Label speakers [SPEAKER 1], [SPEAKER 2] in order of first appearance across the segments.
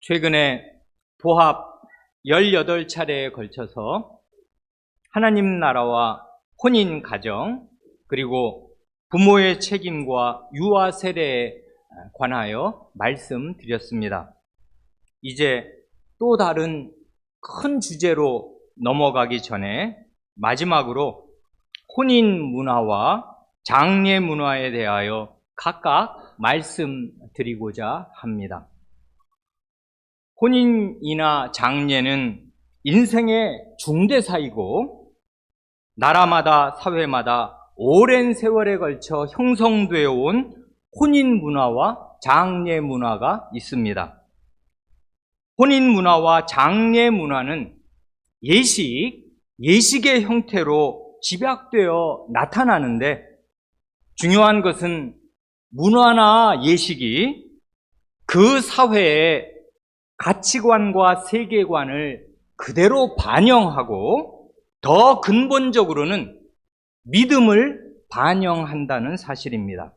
[SPEAKER 1] 최근에 보합 18차례에 걸쳐서 하나님 나라와 혼인 가정 그리고 부모의 책임과 유아 세례에 관하여 말씀드렸습니다. 이제 또 다른 큰 주제로 넘어가기 전에 마지막으로 혼인 문화와 장례 문화에 대하여 각각 말씀드리고자 합니다. 혼인이나 장례는 인생의 중대사이고 나라마다 사회마다 오랜 세월에 걸쳐 형성되어 온 혼인 문화와 장례 문화가 있습니다. 혼인 문화와 장례 문화는 예식의 형태로 집약되어 나타나는데 중요한 것은 문화나 예식이 그 사회의 가치관과 세계관을 그대로 반영하고 더 근본적으로는 믿음을 반영한다는 사실입니다.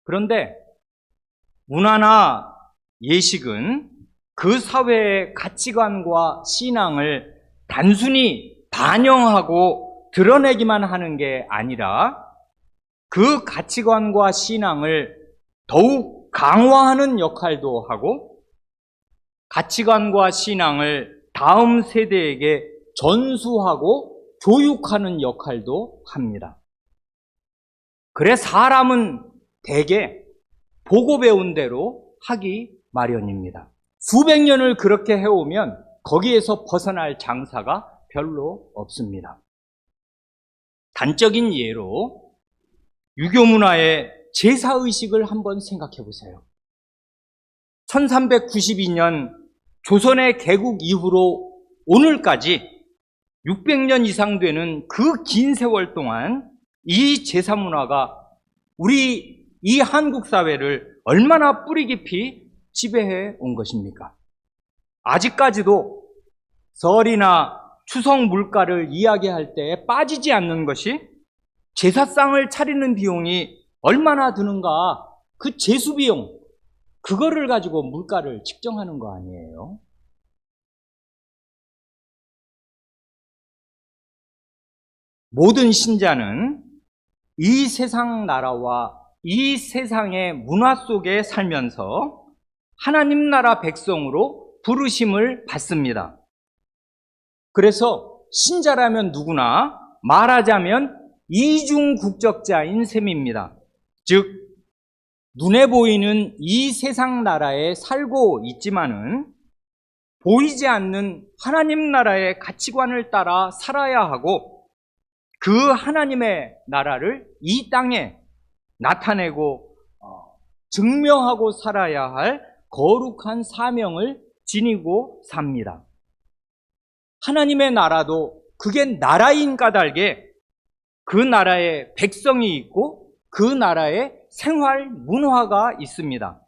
[SPEAKER 1] 그런데 문화나 예식은 그 사회의 가치관과 신앙을 단순히 반영하고 드러내기만 하는 게 아니라 그 가치관과 신앙을 더욱 강화하는 역할도 하고 가치관과 신앙을 다음 세대에게 전수하고 교육하는 역할도 합니다. 그래 사람은 대개 보고 배운 대로 하기 마련입니다. 수백 년을 그렇게 해오면 거기에서 벗어날 장사가 별로 없습니다. 단적인 예로 유교 문화의 제사의식을 한번 생각해 보세요. 1392년 조선의 개국 이후로 오늘까지 600년 이상 되는 그 긴 세월 동안 이 제사 문화가 우리 이 한국 사회를 얼마나 뿌리 깊이 지배해 온 것입니까? 아직까지도 설이나 추석 물가를 이야기할 때 빠지지 않는 것이 제사상을 차리는 비용이 얼마나 드는가, 그 제수 비용, 그거를 가지고 물가를 측정하는 거 아니에요? 모든 신자는 이 세상 나라와 이 세상의 문화 속에 살면서 하나님 나라 백성으로 부르심을 받습니다. 그래서 신자라면 누구나 말하자면 이중 국적자인 셈입니다. 즉 눈에 보이는 이 세상 나라에 살고 있지만은 보이지 않는 하나님 나라의 가치관을 따라 살아야 하고 그 하나님의 나라를 이 땅에 나타내고 증명하고 살아야 할 거룩한 사명을 지니고 삽니다. 하나님의 나라도 그게 나라인 까닭에 그 나라에 백성이 있고 그 나라에 생활 문화가 있습니다.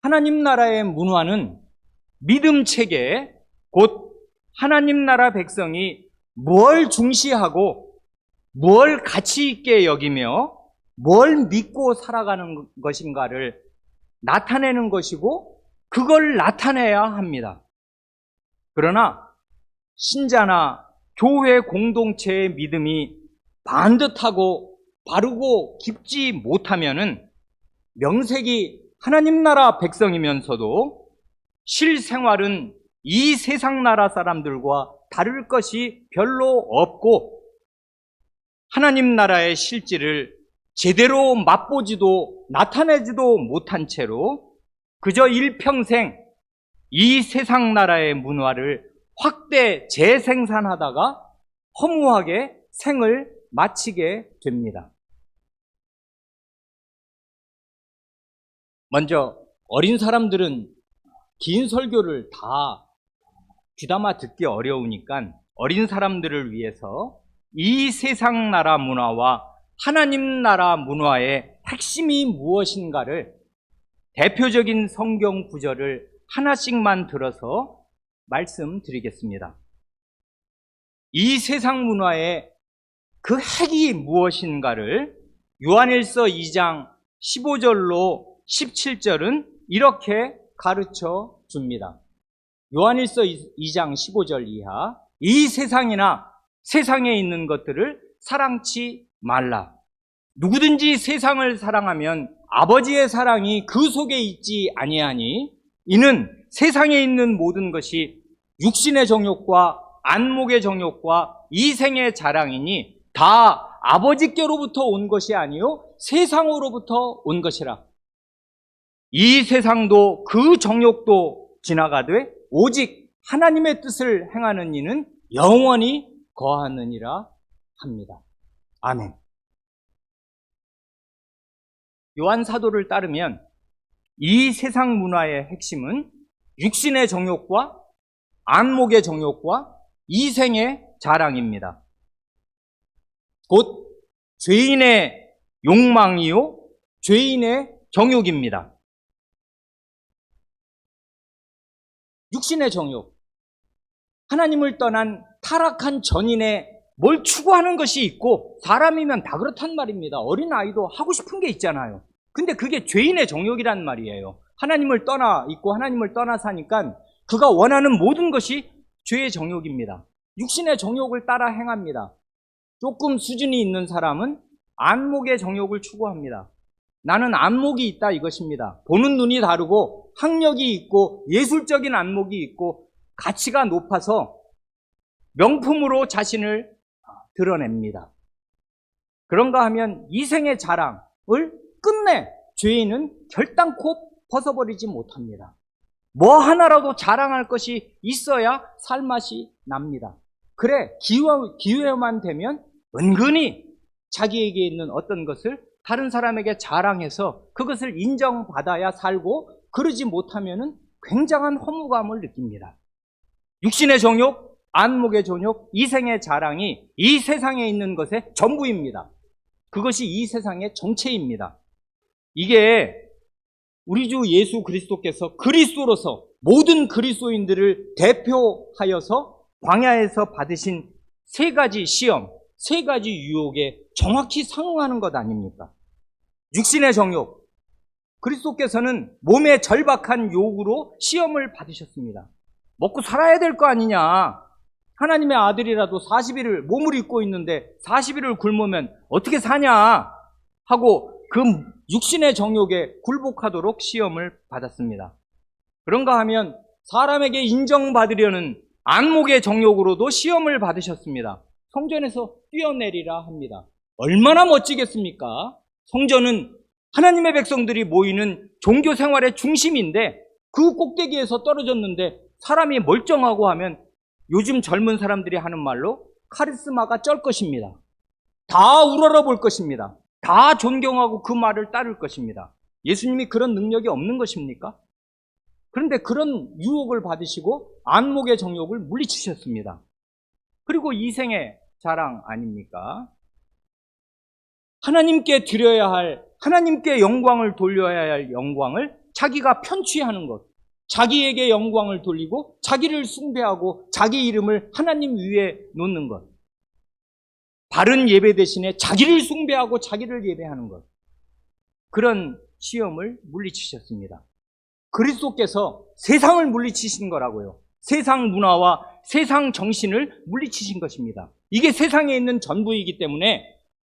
[SPEAKER 1] 하나님 나라의 문화는 믿음 체계, 곧 하나님 나라 백성이 뭘 중시하고 뭘 가치 있게 여기며 뭘 믿고 살아가는 것인가를 나타내는 것이고 그걸 나타내야 합니다. 그러나 신자나 교회 공동체의 믿음이 반듯하고 바르고 깊지 못하면은 명색이 하나님 나라 백성이면서도 실생활은 이 세상 나라 사람들과 다를 것이 별로 없고 하나님 나라의 실질을 제대로 맛보지도 나타내지도 못한 채로 그저 일평생 이 세상 나라의 문화를 확대 재생산하다가 허무하게 생을 마치게 됩니다. 먼저 어린 사람들은 긴 설교를 다 귀담아 듣기 어려우니까 어린 사람들을 위해서 이 세상 나라 문화와 하나님 나라 문화의 핵심이 무엇인가를 대표적인 성경 구절을 하나씩만 들어서 말씀드리겠습니다. 이 세상 문화의 그 핵이 무엇인가를 요한일서 2장 15절로 17절은 이렇게 가르쳐 줍니다. 요한일서 2장 15절 이하, 이 세상이나 세상에 있는 것들을 사랑치 말라. 누구든지 세상을 사랑하면 아버지의 사랑이 그 속에 있지 아니하니, 이는 세상에 있는 모든 것이 육신의 정욕과 안목의 정욕과 이생의 자랑이니 다 아버지께로부터 온 것이 아니요 세상으로부터 온 것이라. 이 세상도 그 정욕도 지나가되 오직 하나님의 뜻을 행하는 이는 영원히 거하느니라 합니다. 아멘. 요한 사도를 따르면 이 세상 문화의 핵심은 육신의 정욕과 안목의 정욕과 이생의 자랑입니다. 곧 죄인의 욕망이요 죄인의 정욕입니다. 육신의 정욕, 하나님을 떠난 타락한 전인의 뭘 추구하는 것이 있고, 사람이면 다 그렇단 말입니다. 어린아이도 하고 싶은 게 있잖아요. 근데 그게 죄인의 정욕이란 말이에요. 하나님을 떠나 있고 하나님을 떠나 사니까 그가 원하는 모든 것이 죄의 정욕입니다. 육신의 정욕을 따라 행합니다. 조금 수준이 있는 사람은 안목의 정욕을 추구합니다. 나는 안목이 있다 이것입니다. 보는 눈이 다르고 학력이 있고 예술적인 안목이 있고 가치가 높아서 명품으로 자신을 드러냅니다. 그런가 하면 이생의 자랑을 끝내 죄인은 결단코 벗어버리지 못합니다. 뭐 하나라도 자랑할 것이 있어야 살맛이 납니다. 그래, 기회만 되면 은근히 자기에게 있는 어떤 것을 다른 사람에게 자랑해서 그것을 인정받아야 살고, 그러지 못하면 굉장한 허무감을 느낍니다. 육신의 정욕, 안목의 정욕, 이생의 자랑이 이 세상에 있는 것의 전부입니다. 그것이 이 세상의 정체입니다. 이게 우리 주 예수 그리스도께서 그리스도로서 모든 그리스도인들을 대표하여서 광야에서 받으신 세 가지 시험, 세 가지 유혹에 정확히 상응하는 것 아닙니까? 육신의 정욕, 그리스도께서는 몸의 절박한 욕으로 시험을 받으셨습니다. 먹고 살아야 될 거 아니냐. 하나님의 아들이라도 40일을 몸을 입고 있는데 40일을 굶으면 어떻게 사냐 하고 그 육신의 정욕에 굴복하도록 시험을 받았습니다. 그런가 하면 사람에게 인정받으려는 안목의 정욕으로도 시험을 받으셨습니다. 성전에서 뛰어내리라 합니다. 얼마나 멋지겠습니까? 성전은 하나님의 백성들이 모이는 종교 생활의 중심인데 그 꼭대기에서 떨어졌는데 사람이 멀쩡하고 하면 요즘 젊은 사람들이 하는 말로 카리스마가 쩔 것입니다. 다 우러러 볼 것입니다. 다 존경하고 그 말을 따를 것입니다. 예수님이 그런 능력이 없는 것입니까? 그런데 그런 유혹을 받으시고 안목의 정욕을 물리치셨습니다. 그리고 이생의 자랑 아닙니까? 하나님께 드려야 할, 하나님께 영광을 돌려야 할 영광을 자기가 편취하는 것, 자기에게 영광을 돌리고 자기를 숭배하고 자기 이름을 하나님 위에 놓는 것, 바른 예배 대신에 자기를 숭배하고 자기를 예배하는 것, 그런 시험을 물리치셨습니다. 그리스도께서 세상을 물리치신 거라고요. 세상 문화와 세상 정신을 물리치신 것입니다. 이게 세상에 있는 전부이기 때문에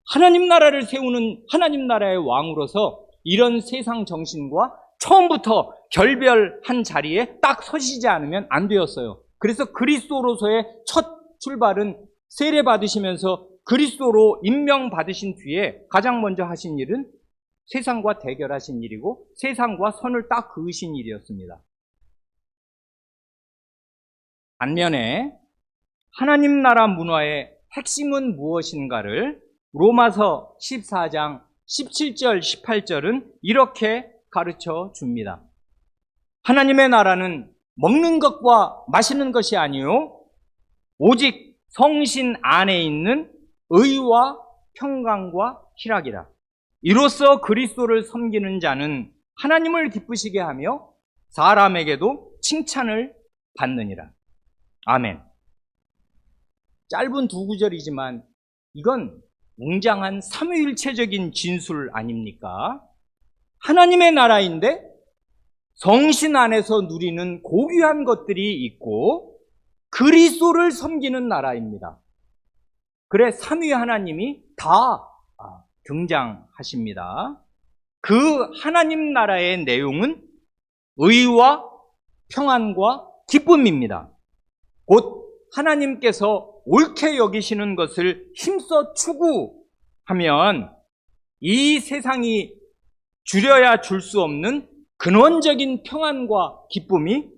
[SPEAKER 1] 하나님 나라를 세우는 하나님 나라의 왕으로서 이런 세상 정신과 처음부터 결별한 자리에 딱 서시지 않으면 안 되었어요. 그래서 그리스도로서의 첫 출발은 세례 받으시면서 그리스도로 임명받으신 뒤에 가장 먼저 하신 일은 세상과 대결하신 일이고 세상과 선을 딱 그으신 일이었습니다. 반면에 하나님 나라 문화의 핵심은 무엇인가를 로마서 14장 17절 18절은 이렇게 가르쳐 줍니다. 하나님의 나라는 먹는 것과 마시는 것이 아니요 오직 성신 안에 있는 의와 평강과 희락이라. 이로써 그리스도를 섬기는 자는 하나님을 기쁘시게 하며 사람에게도 칭찬을 받느니라. 아멘. 짧은 두 구절이지만 이건 웅장한 삼위일체적인 진술 아닙니까? 하나님의 나라인데 성신 안에서 누리는 고귀한 것들이 있고 그리스도를 섬기는 나라입니다. 그래 삼위 하나님이 다 등장하십니다. 그 하나님 나라의 내용은 의와 평안과 기쁨입니다. 곧 하나님께서 옳게 여기시는 것을 힘써 추구하면 이 세상이 주려야 줄 수 없는 근원적인 평안과 기쁨이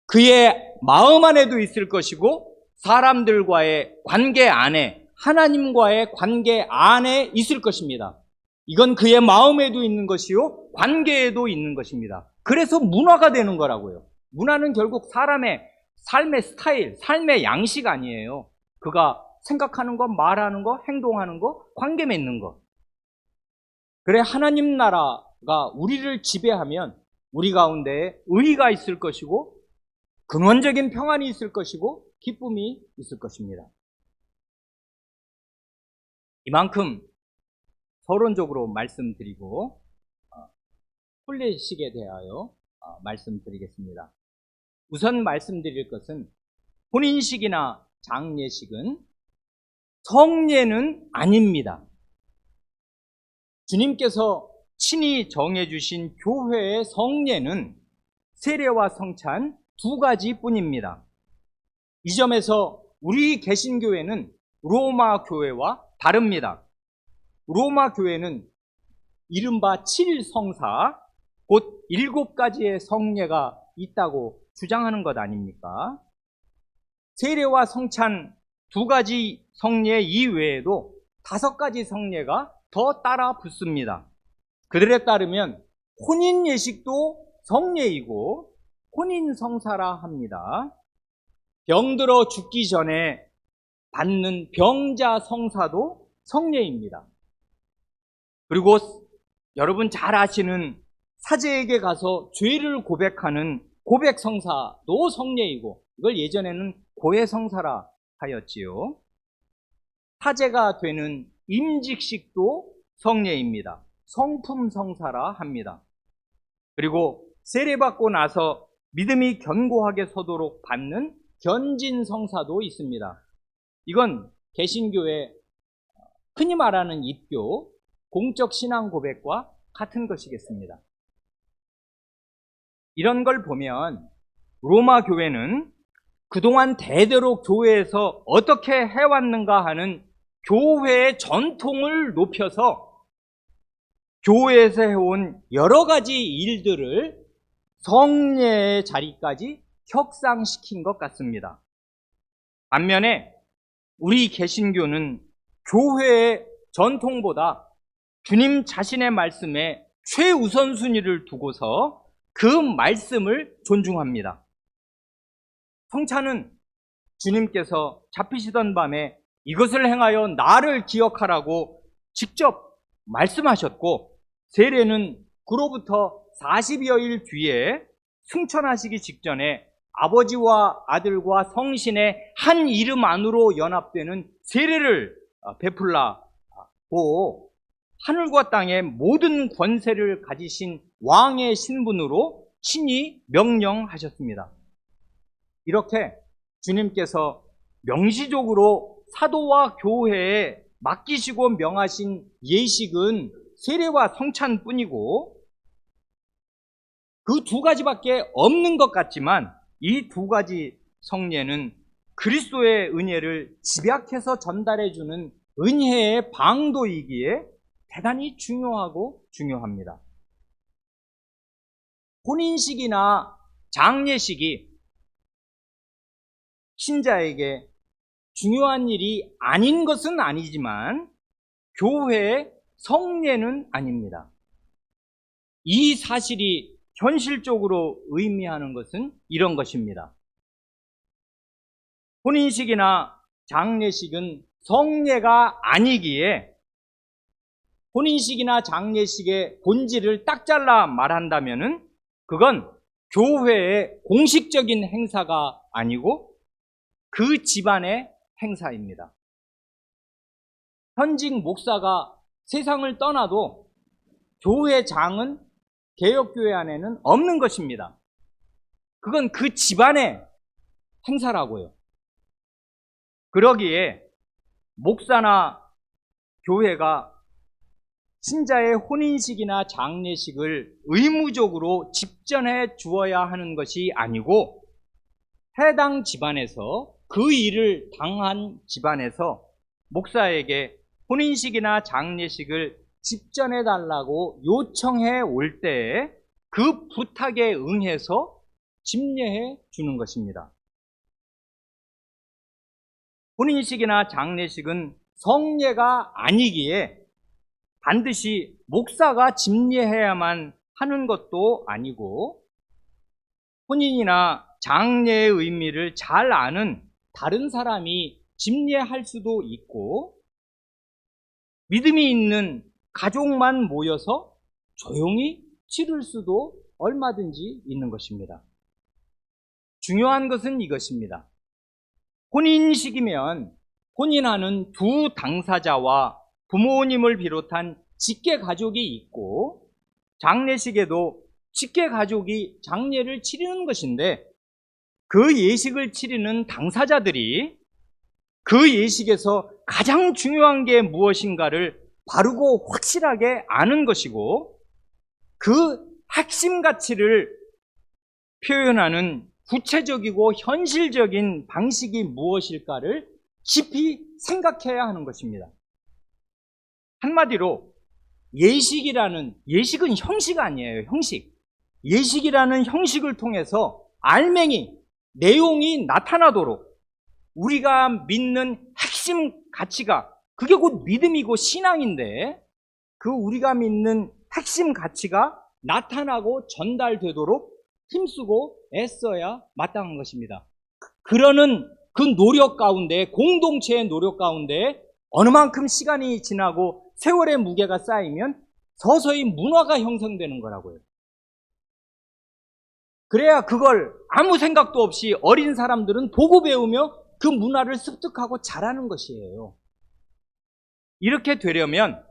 [SPEAKER 1] 그의 마음 안에도 있을 것이고 사람들과의 관계 안에, 하나님과의 관계 안에 있을 것입니다. 이건 그의 마음에도 있는 것이요 관계에도 있는 것입니다. 그래서 문화가 되는 거라고요. 문화는 결국 사람의 삶의 스타일, 삶의 양식 아니에요. 그가 생각하는 거, 말하는 거, 행동하는 거, 관계 맺는 거. 그래 하나님 나라가 우리를 지배하면 우리 가운데 의가 있을 것이고 근원적인 평안이 있을 것이고 기쁨이 있을 것입니다. 이만큼 서론적으로 말씀드리고 혼례식에 대하여 말씀드리겠습니다. 우선 말씀드릴 것은 혼인식이나 장례식은 성례는 아닙니다. 주님께서 친히 정해주신 교회의 성례는 세례와 성찬 두 가지 뿐입니다. 이 점에서 우리 개신교회는 로마 교회와 다릅니다. 로마 교회는 이른바 7성사, 곧 7가지의 성례가 있다고 주장하는 것 아닙니까? 세례와 성찬 두 가지 성례 이외에도 5가지 성례가 더 따라 붙습니다. 그들에 따르면 혼인 예식도 성례이고 혼인 성사라 합니다. 병들어 죽기 전에 받는 병자 성사도 성례입니다. 그리고 여러분 잘 아시는 사제에게 가서 죄를 고백하는 고백 성사도 성례이고 이걸 예전에는 고해 성사라 하였지요. 사제가 되는 임직식도 성례입니다. 성품 성사라 합니다. 그리고 세례받고 나서 믿음이 견고하게 서도록 받는 견진 성사도 있습니다. 이건 개신교의 흔히 말하는 입교, 공적 신앙 고백과 같은 것이겠습니다. 이런 걸 보면 로마 교회는 그동안 대대로 교회에서 어떻게 해왔는가 하는 교회의 전통을 높여서 교회에서 해온 여러 가지 일들을 성례의 자리까지 혁상시킨 것 같습니다. 반면에 우리 개신교는 교회의 전통보다 주님 자신의 말씀에 최우선순위를 두고서 그 말씀을 존중합니다. 성찬은 주님께서 잡히시던 밤에 이것을 행하여 나를 기억하라고 직접 말씀하셨고, 세례는 그로부터 40여일 뒤에 승천하시기 직전에 아버지와 아들과 성신의 한 이름 안으로 연합되는 세례를 베풀라고 하늘과 땅의 모든 권세를 가지신 왕의 신분으로 친히 명령하셨습니다. 이렇게 주님께서 명시적으로 사도와 교회에 맡기시고 명하신 예식은 세례와 성찬뿐이고 그 2가지밖에 없는 것 같지만 이 2가지 성례는 그리스도의 은혜를 집약해서 전달해주는 은혜의 방도이기에 대단히 중요하고 중요합니다. 혼인식이나 장례식이 신자에게 중요한 일이 아닌 것은 아니지만 교회의 성례는 아닙니다. 이 사실이 현실적으로 의미하는 것은 이런 것입니다. 혼인식이나 장례식은 성례가 아니기에 혼인식이나 장례식의 본질을 딱 잘라 말한다면은 그건 교회의 공식적인 행사가 아니고 그 집안의 행사입니다. 현직 목사가 세상을 떠나도 교회 장은 개혁교회 안에는 없는 것입니다. 그건 그 집안의 행사라고요. 그러기에 목사나 교회가 신자의 혼인식이나 장례식을 의무적으로 집전해 주어야 하는 것이 아니고 해당 집안에서 그 일을 당한 집안에서 목사에게 혼인식이나 장례식을 집전해 달라고 요청해 올 때에 그 부탁에 응해서 집례해 주는 것입니다. 혼인식이나 장례식은 성례가 아니기에 반드시 목사가 집례해야만 하는 것도 아니고 혼인이나 장례의 의미를 잘 아는 다른 사람이 집례할 수도 있고 믿음이 있는 가족만 모여서 조용히 치를 수도 얼마든지 있는 것입니다. 중요한 것은 이것입니다. 혼인식이면 혼인하는 두 당사자와 부모님을 비롯한 직계 가족이 있고 장례식에도 직계 가족이 장례를 치르는 것인데 그 예식을 치르는 당사자들이 그 예식에서 가장 중요한 게 무엇인가를 바르고 확실하게 아는 것이고 그 핵심 가치를 표현하는 구체적이고 현실적인 방식이 무엇일까를 깊이 생각해야 하는 것입니다. 한마디로 예식은 형식 아니에요. 형식. 예식이라는 형식을 통해서 알맹이, 내용이 나타나도록 우리가 믿는 핵심 가치가 그게 곧 믿음이고 신앙인데 그 우리가 믿는 핵심 가치가 나타나고 전달되도록 힘쓰고 애써야 마땅한 것입니다. 그러는 그 노력 가운데 공동체의 노력 가운데 어느 만큼 시간이 지나고 세월의 무게가 쌓이면 서서히 문화가 형성되는 거라고요. 그래야 그걸 아무 생각도 없이 어린 사람들은 보고 배우며 그 문화를 습득하고 자라는 것이에요. 이렇게 되려면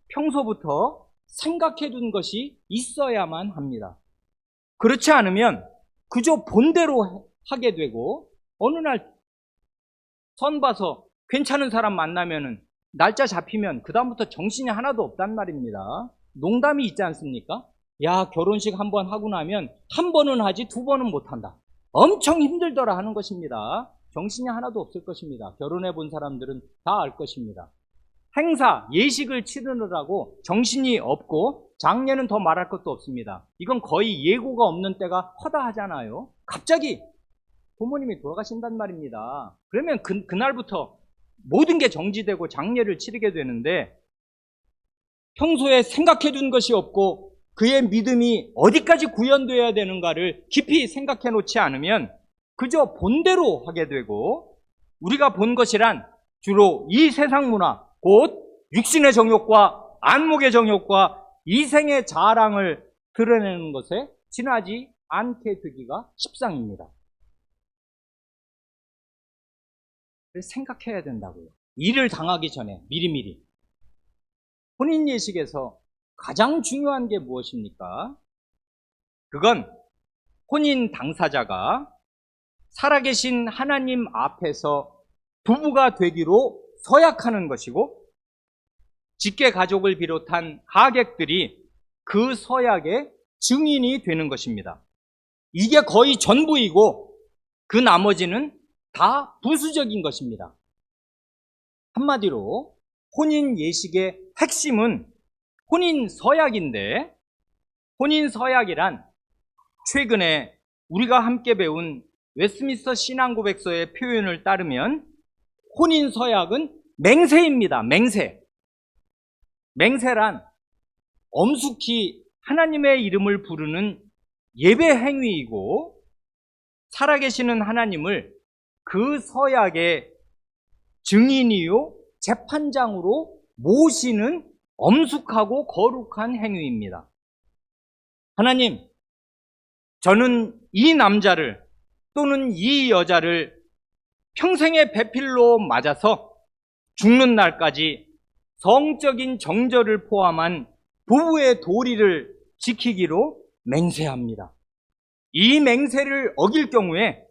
[SPEAKER 1] 평소부터 생각해둔 것이 있어야만 합니다. 그렇지 않으면 그저 본대로 하게 되고 어느 날 선 봐서 괜찮은 사람 만나면은 날짜 잡히면 그 다음부터 정신이 하나도 없단 말입니다. 농담이 있지 않습니까? 야, 결혼식 한 번 하고 나면 한 번은 하지 두 번은 못한다. 엄청 힘들더라 하는 것입니다. 정신이 하나도 없을 것입니다. 결혼해 본 사람들은 다 알 것입니다. 행사, 예식을 치르느라고 정신이 없고 장례는 더 말할 것도 없습니다. 이건 거의 예고가 없는 때가 허다하잖아요. 갑자기 부모님이 돌아가신단 말입니다. 그러면 그날부터 모든 게 정지되고 장례를 치르게 되는데 평소에 생각해둔 것이 없고 그의 믿음이 어디까지 구현되어야 되는가를 깊이 생각해 놓지 않으면 그저 본대로 하게 되고 우리가 본 것이란 주로 이 세상 문화, 곧 육신의 정욕과 안목의 정욕과 이생의 자랑을 드러내는 것에 지나지 않게 되기가 십상입니다. 그래서 생각해야 된다고요. 일을 당하기 전에 미리미리. 혼인 예식에서 가장 중요한 게 무엇입니까? 그건 혼인 당사자가 살아계신 하나님 앞에서 부부가 되기로 서약하는 것이고 직계 가족을 비롯한 하객들이 그 서약의 증인이 되는 것입니다. 이게 거의 전부이고 그 나머지는 다 부수적인 것입니다. 한마디로 혼인 예식의 핵심은 혼인 서약인데 혼인 서약이란 최근에 우리가 함께 배운 웨스트민스터 신앙고백서의 표현을 따르면 혼인 서약은 맹세입니다. 맹세. 맹세란 엄숙히 하나님의 이름을 부르는 예배 행위이고 살아계시는 하나님을 그 서약의 증인이요 재판장으로 모시는 엄숙하고 거룩한 행위입니다. 하나님, 저는 이 남자를 또는 이 여자를 평생의 배필로 맞아서 죽는 날까지 성적인 정절을 포함한 부부의 도리를 지키기로 맹세합니다. 이 맹세를 어길 경우에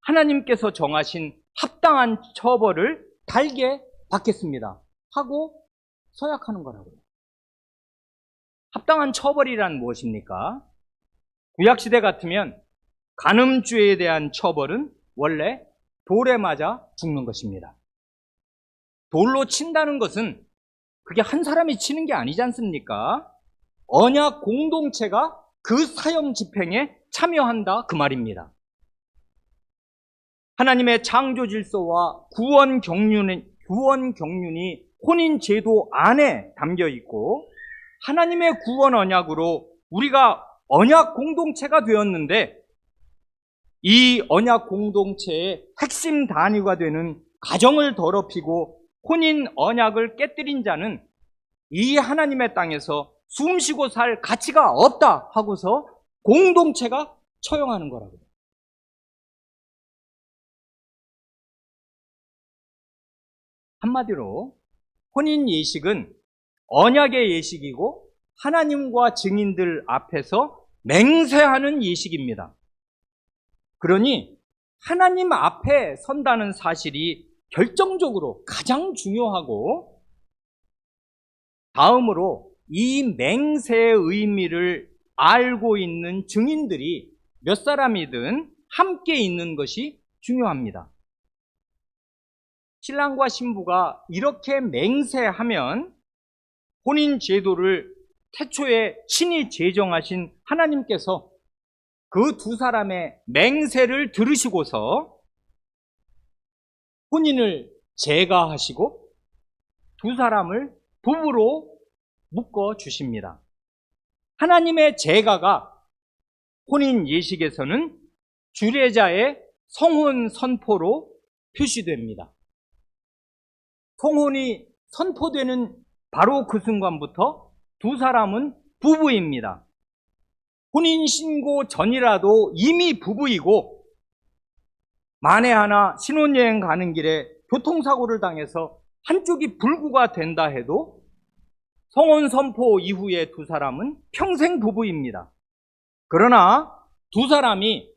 [SPEAKER 1] 하나님께서 정하신 합당한 처벌을 달게 받겠습니다 하고 서약하는 거라고요. 합당한 처벌이란 무엇입니까? 구약시대 같으면 간음죄에 대한 처벌은 원래 돌에 맞아 죽는 것입니다. 돌로 친다는 것은 그게 한 사람이 치는 게 아니지 않습니까? 언약 공동체가 그 사형 집행에 참여한다 그 말입니다. 하나님의 창조 질서와 구원 경륜이 혼인 제도 안에 담겨 있고 하나님의 구원 언약으로 우리가 언약 공동체가 되었는데 이 언약 공동체의 핵심 단위가 되는 가정을 더럽히고 혼인 언약을 깨뜨린 자는 이 하나님의 땅에서 숨쉬고 살 가치가 없다 하고서 공동체가 처형하는 거라고요. 한마디로 혼인 예식은 언약의 예식이고 하나님과 증인들 앞에서 맹세하는 예식입니다. 그러니 하나님 앞에 선다는 사실이 결정적으로 가장 중요하고 다음으로 이 맹세의 의미를 알고 있는 증인들이 몇 사람이든 함께 있는 것이 중요합니다. 신랑과 신부가 이렇게 맹세하면 혼인 제도를 태초에 친히 제정하신 하나님께서 그 두 사람의 맹세를 들으시고서 혼인을 제가하시고 두 사람을 부부로 묶어 주십니다. 하나님의 제가가 혼인 예식에서는 주례자의 성혼 선포로 표시됩니다. 성혼이 선포되는 바로 그 순간부터 두 사람은 부부입니다. 혼인신고 전이라도 이미 부부이고 만에 하나 신혼여행 가는 길에 교통사고를 당해서 한쪽이 불구가 된다 해도 성혼 선포 이후에 두 사람은 평생 부부입니다. 그러나 두 사람이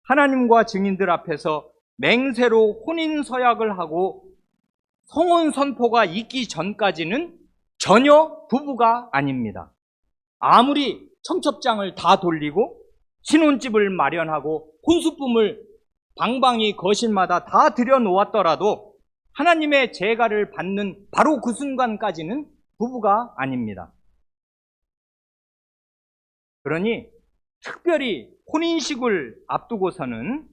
[SPEAKER 1] 하나님과 증인들 앞에서 맹세로 혼인 서약을 하고 성혼 선포가 있기 전까지는 전혀 부부가 아닙니다. 아무리 청첩장을 다 돌리고 신혼집을 마련하고 혼수품을 방방이 거실마다 다 들여놓았더라도 하나님의 제가를 받는 바로 그 순간까지는 부부가 아닙니다. 그러니 특별히 혼인식을 앞두고서는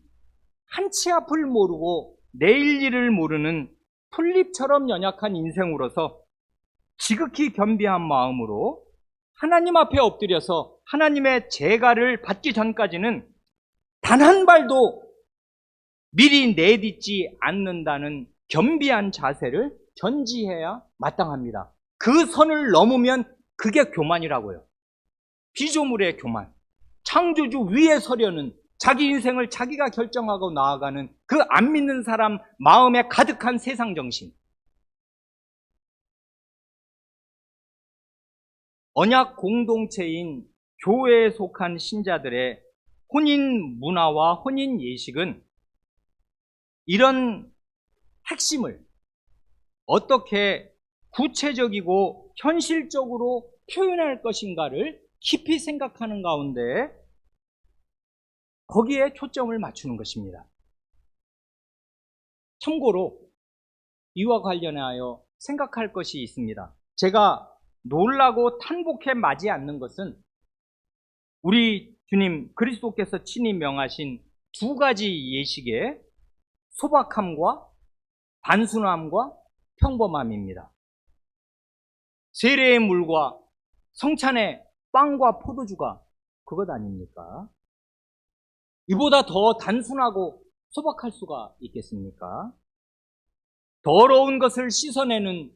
[SPEAKER 1] 한치 앞을 모르고 내일 일을 모르는 풀잎처럼 연약한 인생으로서 지극히 겸비한 마음으로 하나님 앞에 엎드려서 하나님의 제가를 받기 전까지는 단 한 발도 미리 내딛지 않는다는 겸비한 자세를 견지해야 마땅합니다. 그 선을 넘으면 그게 교만이라고요. 피조물의 교만. 창조주 위에 서려는 자기 인생을 자기가 결정하고 나아가는 그 안 믿는 사람 마음에 가득한 세상 정신. 언약 공동체인 교회에 속한 신자들의 혼인 문화와 혼인 예식은 이런 핵심을 어떻게 구체적이고 현실적으로 표현할 것인가를 깊이 생각하는 가운데 거기에 초점을 맞추는 것입니다. 참고로 이와 관련하여 생각할 것이 있습니다. 제가 놀라고 탄복해 마지 않는 것은 우리 주님 그리스도께서 친히 명하신 두 가지 예식의 소박함과 단순함과 평범함입니다. 세례의 물과 성찬의 빵과 포도주가 그것 아닙니까? 이보다 더 단순하고 소박할 수가 있겠습니까? 더러운 것을 씻어내는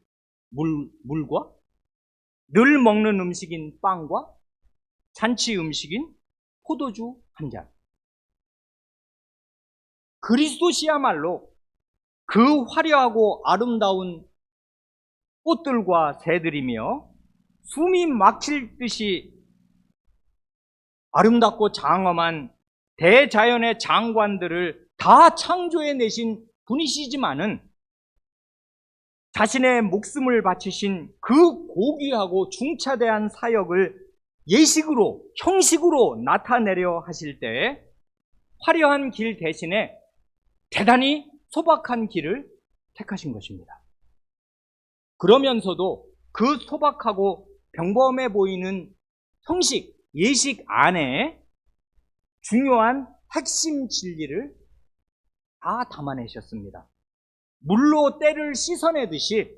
[SPEAKER 1] 물과 늘 먹는 음식인 빵과 잔치 음식인 포도주 한 잔. 그리스도시야말로 그 화려하고 아름다운 꽃들과 새들이며 숨이 막힐 듯이 아름답고 장엄한 대자연의 장관들을 다 창조해내신 분이시지만은 자신의 목숨을 바치신 그 고귀하고 중차대한 사역을 예식으로, 형식으로 나타내려 하실 때 화려한 길 대신에 대단히 소박한 길을 택하신 것입니다. 그러면서도 그 소박하고 평범해 보이는 형식, 예식 안에 중요한 핵심 진리를 다 담아내셨습니다. 물로 때를 씻어내듯이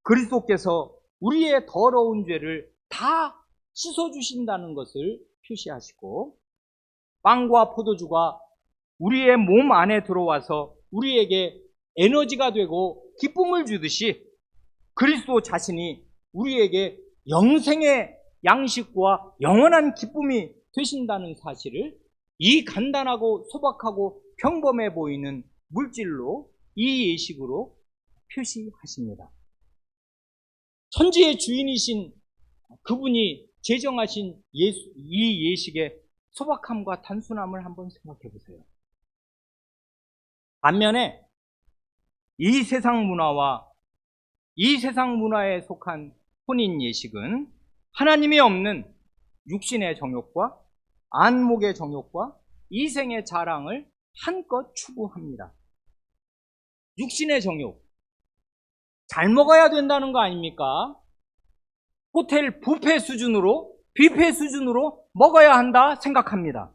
[SPEAKER 1] 그리스도께서 우리의 더러운 죄를 다 씻어주신다는 것을 표시하시고, 빵과 포도주가 우리의 몸 안에 들어와서 우리에게 에너지가 되고 기쁨을 주듯이 그리스도 자신이 우리에게 영생의 양식과 영원한 기쁨이 되신다는 사실을 이 간단하고 소박하고 평범해 보이는 물질로, 이 예식으로 표시하십니다. 천지의 주인이신 그분이 제정하신 이 예식의 소박함과 단순함을 한번 생각해 보세요. 반면에 이 세상 문화와 이 세상 문화에 속한 혼인 예식은 하나님이 없는 육신의 정욕과 안목의 정욕과 이생의 자랑을 한껏 추구합니다. 육신의 정욕, 잘 먹어야 된다는 거 아닙니까? 호텔 뷔페 수준으로 먹어야 한다 생각합니다.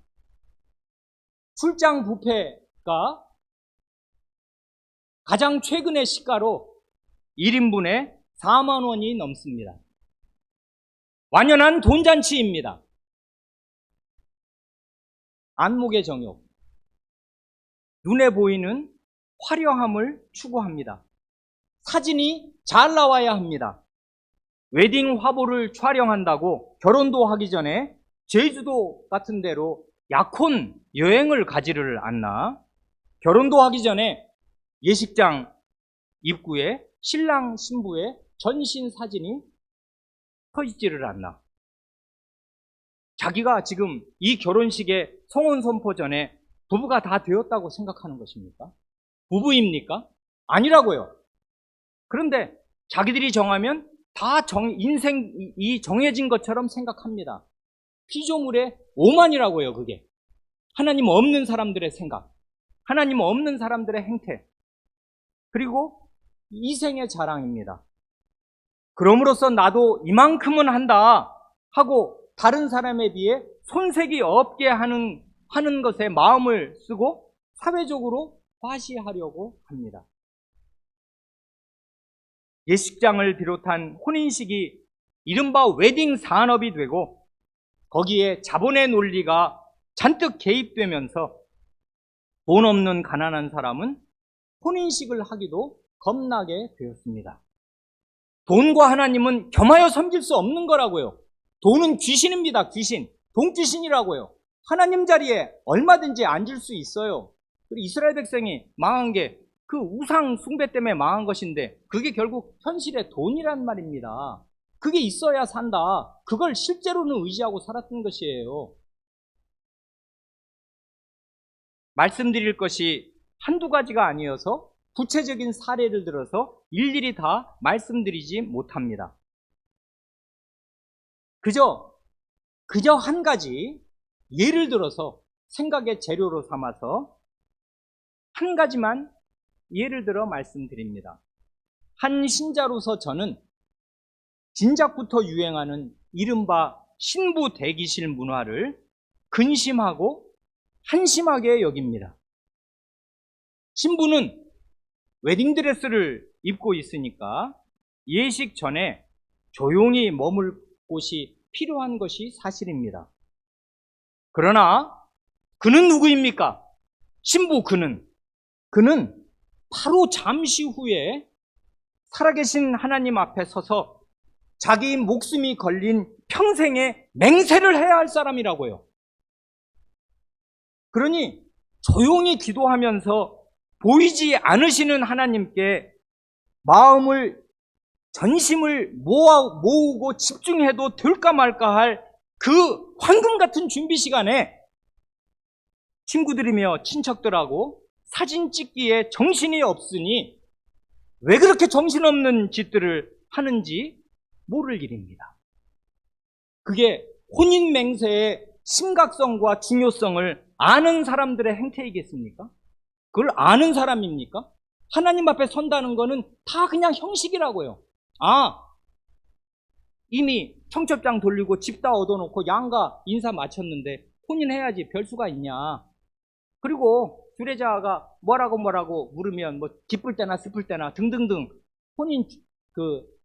[SPEAKER 1] 출장 뷔페가 가장 최근의 시가로 1인분에 4만 원이 넘습니다. 완연한 돈잔치입니다. 안목의 정욕, 눈에 보이는 화려함을 추구합니다. 사진이 잘 나와야 합니다. 웨딩 화보를 촬영한다고 결혼도 하기 전에 제주도 같은 데로 약혼 여행을 가지를 않나? 결혼도 하기 전에 예식장 입구에 신랑 신부의 전신 사진이 서 있지를 않나? 자기가 지금 이 결혼식의 성혼 선포 전에 부부가 다 되었다고 생각하는 것입니까? 부부입니까? 아니라고요. 그런데 자기들이 정하면 다 인생이 정해진 것처럼 생각합니다. 피조물의 오만이라고요, 그게. 하나님 없는 사람들의 생각, 하나님 없는 사람들의 행태, 그리고 이생의 자랑입니다. 그럼으로써 나도 이만큼은 한다 하고 다른 사람에 비해 손색이 없게 하는 것에 마음을 쓰고 사회적으로 과시하려고 합니다. 예식장을 비롯한 혼인식이 이른바 웨딩 산업이 되고 거기에 자본의 논리가 잔뜩 개입되면서 돈 없는 가난한 사람은 혼인식을 하기도 겁나게 되었습니다. 돈과 하나님은 겸하여 섬길 수 없는 거라고요. 돈은 귀신입니다. 귀신. 돈귀신이라고요. 하나님 자리에 얼마든지 앉을 수 있어요. 그리고 이스라엘 백성이 망한 게 그 우상 숭배 때문에 망한 것인데 그게 결국 현실의 돈이란 말입니다. 그게 있어야 산다. 그걸 실제로는 의지하고 살았던 것이에요. 말씀드릴 것이 한두 가지가 아니어서 구체적인 사례를 들어서 일일이 다 말씀드리지 못합니다. 그저 한 가지 예를 들어서 생각의 재료로 삼아서 한 가지만 예를 들어 말씀드립니다. 한 신자로서 저는 진작부터 유행하는 이른바 신부 대기실 문화를 근심하고 한심하게 여깁니다. 신부는 웨딩드레스를 입고 있으니까 예식 전에 조용히 머물 곳이 필요한 것이 사실입니다. 그러나 그는 누구입니까? 신부 그는 바로 잠시 후에 살아계신 하나님 앞에 서서 자기 목숨이 걸린 평생의 맹세를 해야 할 사람이라고요. 그러니 조용히 기도하면서 보이지 않으시는 하나님께 마음을, 전심을 모으고 집중해도 될까 말까 할 그 황금 같은 준비 시간에 친구들이며 친척들하고 사진 찍기에 정신이 없으니 왜 그렇게 정신없는 짓들을 하는지 모를 일입니다. 그게 혼인 맹세의 심각성과 중요성을 아는 사람들의 행태이겠습니까? 그걸 아는 사람입니까? 하나님 앞에 선다는 거는 다 그냥 형식이라고요. 이미 청첩장 돌리고 집 다 얻어놓고 양가 인사 마쳤는데 혼인해야지 별수가 있냐. 그리고 주례자가 뭐라고 물으면 뭐 기쁠 때나 슬플 때나 등등등 혼인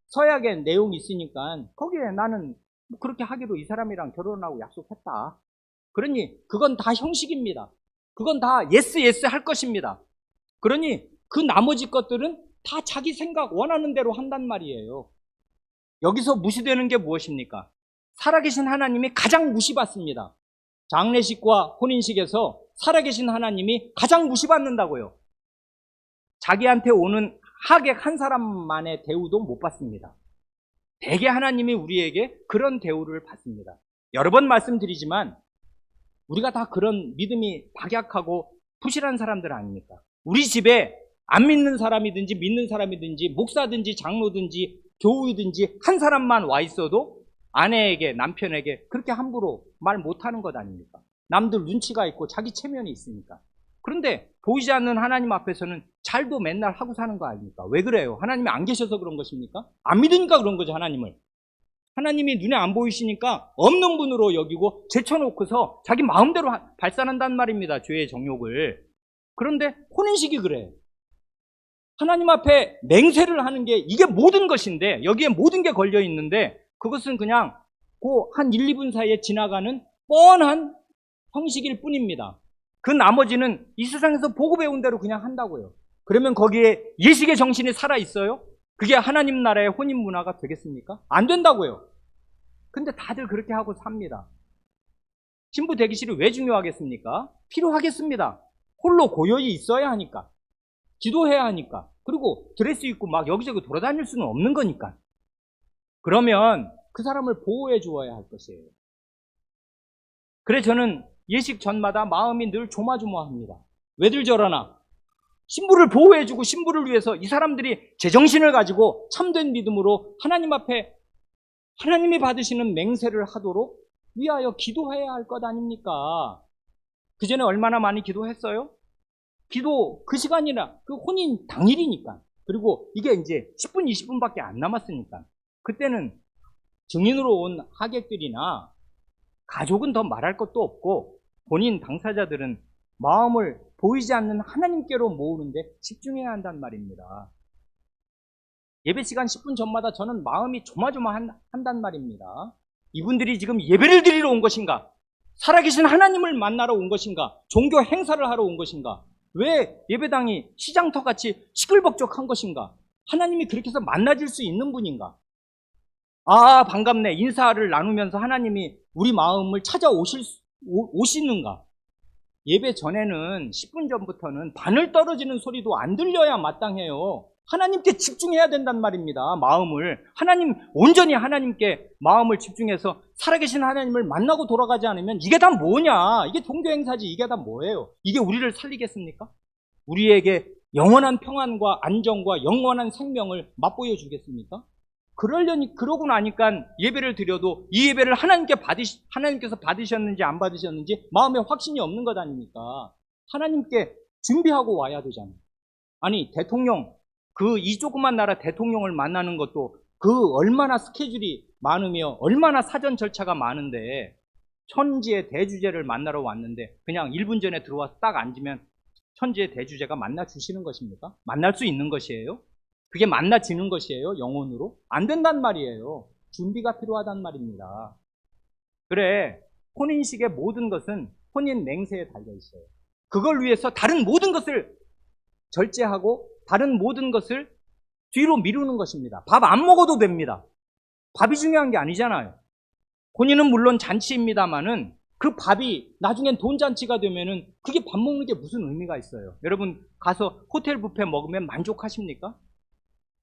[SPEAKER 1] 서약의 내용이 있으니까 거기에 나는 그렇게 하기로 이 사람이랑 결혼하고 약속했다. 그러니 그건 다 형식입니다. 그건 다 예스 할 것입니다. 그러니 그 나머지 것들은 다 자기 생각 원하는 대로 한단 말이에요. 여기서 무시되는 게 무엇입니까? 살아계신 하나님이 가장 무시받습니다. 장례식과 혼인식에서 살아계신 하나님이 가장 무시받는다고요. 자기한테 오는 하객 한 사람만의 대우도 못 받습니다. 대개 하나님이 우리에게 그런 대우를 받습니다. 여러 번 말씀드리지만 우리가 다 그런 믿음이 박약하고 부실한 사람들 아닙니까? 우리 집에 안 믿는 사람이든지 믿는 사람이든지 목사든지 장로든지 교우든지 한 사람만 와 있어도 아내에게 남편에게 그렇게 함부로 말 못하는 것 아닙니까? 남들 눈치가 있고 자기 체면이 있으니까. 그런데 보이지 않는 하나님 앞에서는 잘도 맨날 하고 사는 거 아닙니까? 왜 그래요? 하나님이 안 계셔서 그런 것입니까? 안 믿으니까 그런 거죠, 하나님을. 하나님이 눈에 안 보이시니까 없는 분으로 여기고 제쳐놓고서 자기 마음대로 발산한단 말입니다, 죄의 정욕을. 그런데 혼인식이 그래요. 하나님 앞에 맹세를 하는 게 이게 모든 것인데 여기에 모든 게 걸려 있는데 그것은 그냥 그 한 1, 2분 사이에 지나가는 뻔한 형식일 뿐입니다. 그 나머지는 이 세상에서 보고 배운 대로 그냥 한다고요. 그러면 거기에 예식의 정신이 살아있어요? 그게 하나님 나라의 혼인 문화가 되겠습니까? 안 된다고요. 근데 다들 그렇게 하고 삽니다. 신부 대기실이 왜 중요하겠습니까? 필요하겠습니다. 홀로 고요히 있어야 하니까. 기도해야 하니까. 그리고 드레스 입고 막 여기저기 돌아다닐 수는 없는 거니까. 그러면 그 사람을 보호해 주어야 할 것이에요. 그래서 저는 예식 전마다 마음이 늘 조마조마합니다. 왜들 저러나? 신부를 보호해주고 신부를 위해서 이 사람들이 제정신을 가지고 참된 믿음으로 하나님 앞에 하나님이 받으시는 맹세를 하도록 위하여 기도해야 할 것 아닙니까? 그 전에 얼마나 많이 기도했어요? 기도 그 시간이나 그 혼인 당일이니까. 그리고 이게 이제 10분, 20분밖에 안 남았으니까. 그때는 증인으로 온 하객들이나 가족은 더 말할 것도 없고 본인 당사자들은 마음을 보이지 않는 하나님께로 모으는데 집중해야 한단 말입니다. 예배 시간 10분 전마다 저는 마음이 조마조마한단 말입니다. 이분들이 지금 예배를 드리러 온 것인가? 살아계신 하나님을 만나러 온 것인가? 종교 행사를 하러 온 것인가? 왜 예배당이 시장터같이 시끌벅적한 것인가? 하나님이 그렇게 해서 만나질 수 있는 분인가? 반갑네. 인사를 나누면서 하나님이 우리 마음을 오시는가? 예배 전에는 10분 전부터는 바늘 떨어지는 소리도 안 들려야 마땅해요. 하나님께 집중해야 된단 말입니다. 마음을. 온전히 하나님께 마음을 집중해서 살아계신 하나님을 만나고 돌아가지 않으면 이게 다 뭐냐? 이게 종교 행사지. 이게 다 뭐예요? 이게 우리를 살리겠습니까? 우리에게 영원한 평안과 안정과 영원한 생명을 맛보여 주겠습니까? 그러고 나니까 예배를 드려도 이 예배를 하나님께서 받으셨는지 안 받으셨는지 마음에 확신이 없는 것 아닙니까? 하나님께 준비하고 와야 되잖아요. 아니, 대통령, 이 조그만 나라 대통령을 만나는 것도 얼마나 스케줄이 많으며 얼마나 사전 절차가 많은데 천지의 대주제를 만나러 왔는데 그냥 1분 전에 들어와서 딱 앉으면 천지의 대주제가 만나 주시는 것입니까? 만날 수 있는 것이에요? 그게 만나지는 것이에요? 영혼으로? 안 된단 말이에요. 준비가 필요하단 말입니다. 그래, 혼인식의 모든 것은 혼인 맹세에 달려 있어요. 그걸 위해서 다른 모든 것을 절제하고 다른 모든 것을 뒤로 미루는 것입니다. 밥 안 먹어도 됩니다. 밥이 중요한 게 아니잖아요. 혼인은 물론 잔치입니다만은 그 밥이 나중엔 돈잔치가 되면은 그게 밥 먹는 게 무슨 의미가 있어요? 여러분 가서 호텔 뷔페 먹으면 만족하십니까?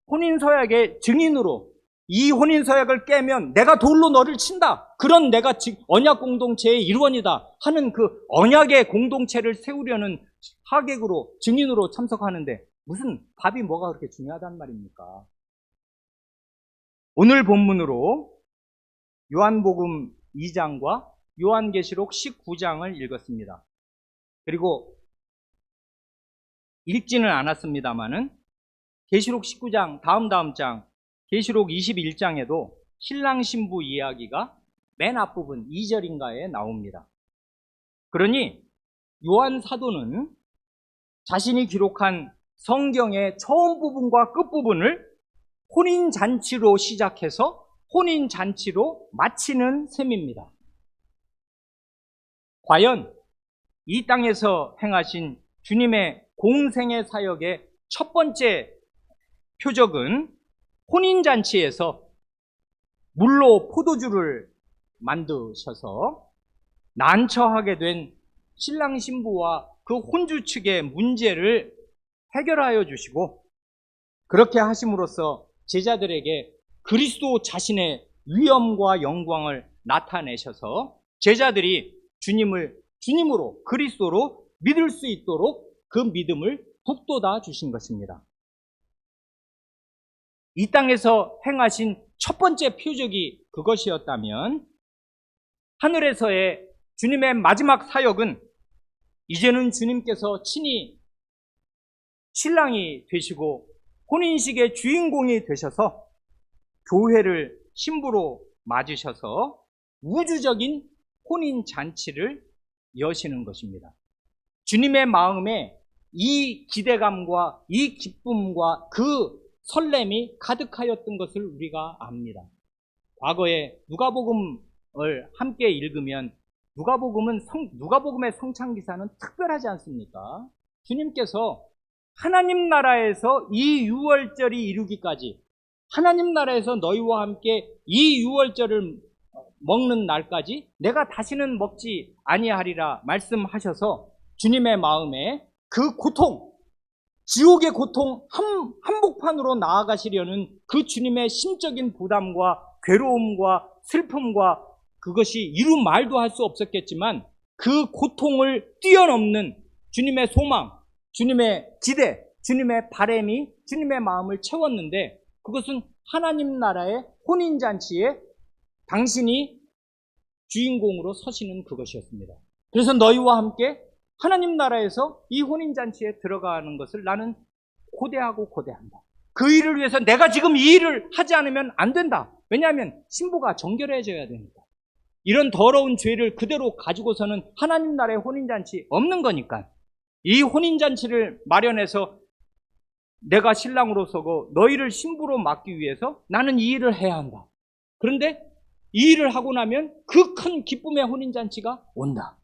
[SPEAKER 1] 혼인 서약의 증인으로 이 혼인서약을 깨면 내가 돌로 너를 친다. 그런 내가 언약 공동체의 일원이다 하는 그 언약의 공동체를 세우려는 하객으로, 증인으로 참석하는데 무슨 밥이 뭐가 그렇게 중요하단 말입니까? 오늘 본문으로 요한복음 2장과 요한계시록 19장을 읽었습니다. 그리고 읽지는 않았습니다마는 계시록 19장, 다음 장, 계시록 21장에도 신랑 신부 이야기가 맨 앞부분 2절인가에 나옵니다. 그러니 요한 사도는 자신이 기록한 성경의 처음 부분과 끝 부분을 혼인잔치로 시작해서 혼인잔치로 마치는 셈입니다. 과연 이 땅에서 행하신 주님의 공생의 사역의 첫 번째 표적은 혼인잔치에서 물로 포도주를 만드셔서 난처하게 된 신랑 신부와 그 혼주 측의 문제를 해결하여 주시고, 그렇게 하심으로써 제자들에게 그리스도 자신의 위엄과 영광을 나타내셔서 제자들이 주님을 주님으로, 그리스도로 믿을 수 있도록 그 믿음을 북돋아 주신 것입니다. 이 땅에서 행하신 첫 번째 표적이 그것이었다면, 하늘에서의 주님의 마지막 사역은 이제는 주님께서 친히 신랑이 되시고 혼인식의 주인공이 되셔서 교회를 신부로 맞으셔서 우주적인 혼인잔치를 여시는 것입니다. 주님의 마음에 이 기대감과 이 기쁨과 그 설렘이 가득하였던 것을 우리가 압니다. 과거에 누가복음을 함께 읽으면 누가복음의 성찬기사는 특별하지 않습니까? 주님께서 하나님 나라에서 이 유월절이 이루기까지, 하나님 나라에서 너희와 함께 이 유월절을 먹는 날까지 내가 다시는 먹지 아니하리라 말씀하셔서 주님의 마음에 그 고통, 지옥의 고통 한복판으로 나아가시려는 그 주님의 심적인 부담과 괴로움과 슬픔과 그것이 이루 말도 할 수 없었겠지만 그 고통을 뛰어넘는 주님의 소망, 주님의 기대, 주님의 바람이 주님의 마음을 채웠는데, 그것은 하나님 나라의 혼인잔치에 당신이 주인공으로 서시는 그것이었습니다. 그래서 너희와 함께 하나님 나라에서 이 혼인잔치에 들어가는 것을 나는 고대한다. 그 일을 위해서 내가 지금 이 일을 하지 않으면 안 된다. 왜냐하면 신부가 정결해져야 되니까. 이런 더러운 죄를 그대로 가지고서는 하나님 나라의 혼인잔치 없는 거니까. 이 혼인잔치를 마련해서 내가 신랑으로 서고 너희를 신부로 맡기 위해서 나는 이 일을 해야 한다. 그런데 이 일을 하고 나면 그 큰 기쁨의 혼인잔치가 온다.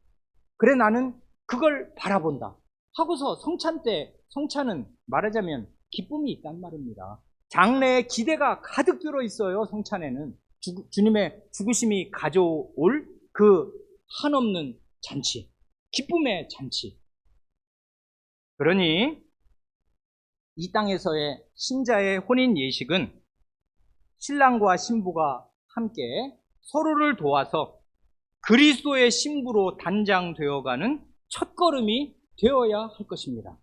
[SPEAKER 1] 그래 나는 그걸 바라본다 하고서 성찬은 말하자면 기쁨이 있단 말입니다. 장래에 기대가 가득 들어 있어요. 성찬에는 주님의 죽으심이 가져올 그 한없는 잔치, 기쁨의 잔치. 그러니 이 땅에서의 신자의 혼인 예식은 신랑과 신부가 함께 서로를 도와서 그리스도의 신부로 단장되어가는 첫걸음이 되어야 할 것입니다.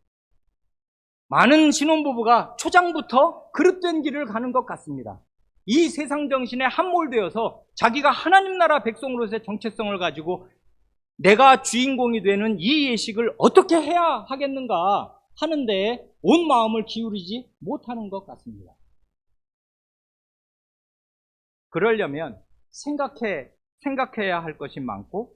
[SPEAKER 1] 많은 신혼부부가 초장부터 그릇된 길을 가는 것 같습니다. 이 세상 정신에 함몰되어서 자기가 하나님 나라 백성으로서의 정체성을 가지고 내가 주인공이 되는 이 예식을 어떻게 해야 하겠는가 하는데 온 마음을 기울이지 못하는 것 같습니다. 그러려면 생각해야 할 것이 많고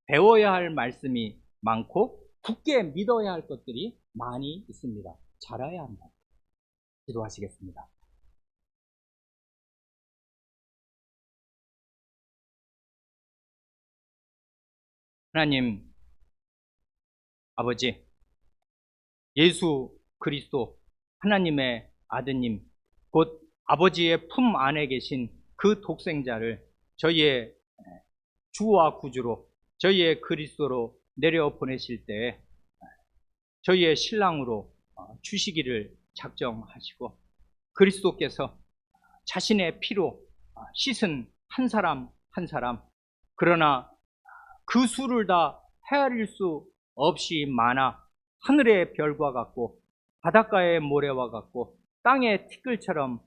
[SPEAKER 1] 배워야 할 말씀이 많고 굳게 믿어야 할 것들이 많이 있습니다. 잘해야 한다. 기도하시겠습니다. 하나님 아버지, 예수 그리스도 하나님의 아드님, 곧 아버지의 품 안에 계신 그 독생자를 저희의 주와 구주로, 저희의 그리스도로 내려 보내실 때 저희의 신랑으로 주시기를 작정하시고, 그리스도께서 자신의 피로 씻은 한 사람 한 사람, 그러나 그 수를 다 헤아릴 수 없이 많아 하늘의 별과 같고 바닷가의 모래와 같고 땅의 티끌처럼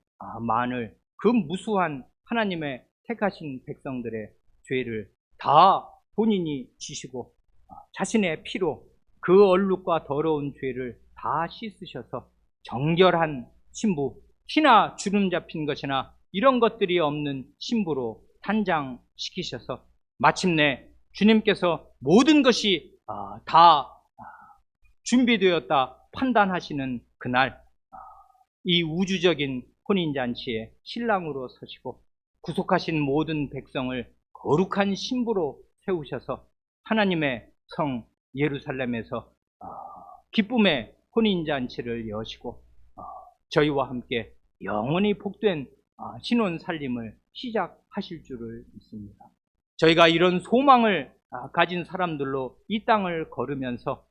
[SPEAKER 1] 많을 그 무수한 하나님의 택하신 백성들의 죄를 다 본인이 지시고 자신의 피로 그 얼룩과 더러운 죄를 다 씻으셔서 정결한 신부, 티나 주름 잡힌 것이나 이런 것들이 없는 신부로 탄장시키셔서 마침내 주님께서 모든 것이 다 준비되었다 판단하시는 그날, 이 우주적인 혼인잔치에 신랑으로 서시고 구속하신 모든 백성을 거룩한 신부로 세우셔서 하나님의 성 예루살렘에서 기쁨의 혼인잔치를 여시고 저희와 함께 영원히 복된 신혼 살림을 시작하실 줄을 믿습니다. 저희가 이런 소망을 가진 사람들로 이 땅을 걸으면서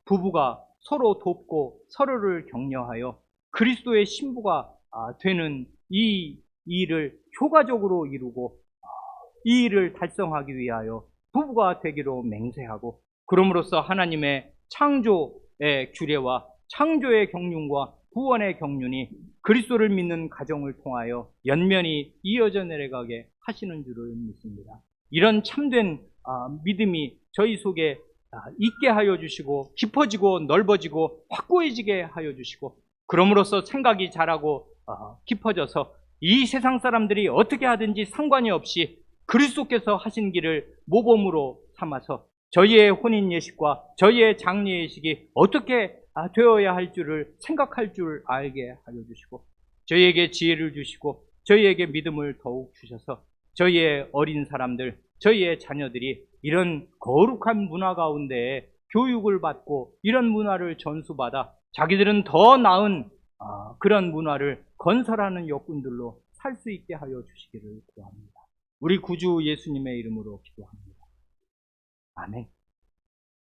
[SPEAKER 1] 부부가 서로 돕고 서로를 격려하여 그리스도의 신부가 되는 이 일을 효과적으로 이루고 이 일을 달성하기 위하여 부부가 되기로 맹세하고, 그럼으로써 하나님의 창조의 규례와 창조의 경륜과 구원의 경륜이 그리스도를 믿는 가정을 통하여 연면이 이어져 내려가게 하시는 줄을 믿습니다. 이런 참된 믿음이 저희 속에 있게 하여 주시고 깊어지고 넓어지고 확고해지게 하여 주시고, 그럼으로써 생각이 자라고 깊어져서 이 세상 사람들이 어떻게 하든지 상관이 없이 그리스도께서 하신 길을 모범으로 삼아서 저희의 혼인 예식과 저희의 장례 예식이 어떻게 되어야 할 줄을 생각할 줄 알게 하여 주시고, 저희에게 지혜를 주시고 저희에게 믿음을 더욱 주셔서 저희의 어린 사람들, 저희의 자녀들이 이런 거룩한 문화 가운데에 교육을 받고 이런 문화를 전수받아 자기들은 더 나은 그런 문화를 건설하는 역군들로 살 수 있게 하여 주시기를 구합니다. 우리 구주 예수님의 이름으로 기도합니다. 아멘.